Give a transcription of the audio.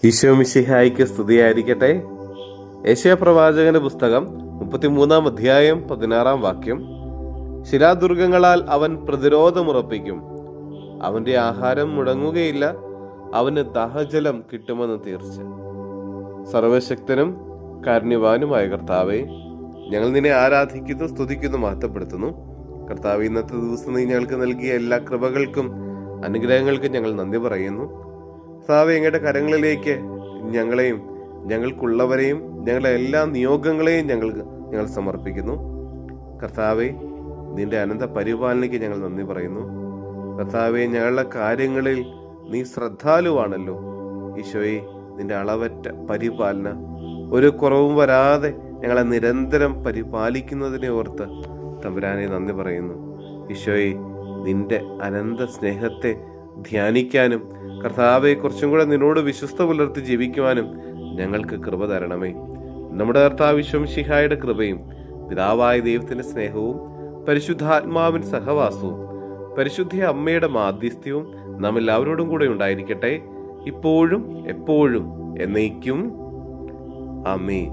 ഈശോ മിശിഹായിക്ക് സ്തുതിയായിരിക്കട്ടെ. യെശയ്യാ പ്രവാചകന്റെ പുസ്തകം 33 അധ്യായം 16 വാക്യം. ശിലാദുർഗങ്ങളാൽ അവൻ പ്രതിരോധമുറപ്പിക്കും, അവന്റെ ആഹാരം മുടങ്ങുകയില്ല, അവന് ദാഹജലം കിട്ടുമെന്ന് തീർച്ച. സർവശക്തനും കാരുണ്യവാനുമായ കർത്താവേ, ഞങ്ങൾ നിന്നെ ആരാധിക്കുന്നു, സ്തുതിക്കുന്നു, മഹത്വപ്പെടുത്തുന്നു. കർത്താവ്, ഇന്നത്തെ ദിവസം നീ ഞങ്ങൾക്ക് നൽകിയ എല്ലാ കൃപകൾക്കും അനുഗ്രഹങ്ങൾക്കും ഞങ്ങൾ നന്ദി പറയുന്നു. കർത്താവേ, അങ്ങയുടെ കരങ്ങളിലേക്ക് ഞങ്ങളെയും ഞങ്ങൾക്കുള്ളവരെയും ഞങ്ങളുടെ എല്ലാ നിയോഗങ്ങളെയും ഞങ്ങൾ സമർപ്പിക്കുന്നു. കർത്താവെ, നിന്റെ അനന്ത പരിപാലനയ്ക്ക് ഞങ്ങൾ നന്ദി പറയുന്നു. കർത്താവെ, ഞങ്ങളുടെ കാര്യങ്ങളിൽ നീ ശ്രദ്ധാലുവാണല്ലോ. ഈശോയെ, നിന്റെ അളവറ്റ പരിപാലന, ഒരു കുറവും വരാതെ ഞങ്ങളെ നിരന്തരം പരിപാലിക്കുന്നതിനെ ഓർത്ത് തമ്പുരാനെ നന്ദി പറയുന്നു. ഈശോയെ, നിന്റെ അനന്ത സ്നേഹത്തെ ധ്യാനിക്കാനും കർത്താവെ കുറച്ചും കൂടെ നിന്നോട് വിശ്വസ്ത പുലർത്തി ജീവിക്കുവാനും ഞങ്ങൾക്ക് കൃപ തരണമേ. നമ്മുടെ കർത്താവ് ഈശോ മിശിഹായുടെ കൃപയും പിതാവായ ദൈവത്തിന്റെ സ്നേഹവും പരിശുദ്ധാത്മാവിൻ സഹവാസവും പരിശുദ്ധ അമ്മയുടെ മാധ്യസ്ഥ്യവും നാം എല്ലാവരോടും കൂടെ ഉണ്ടായിരിക്കട്ടെ, ഇപ്പോഴും എപ്പോഴും എന്നേക്കും. ആമേൻ.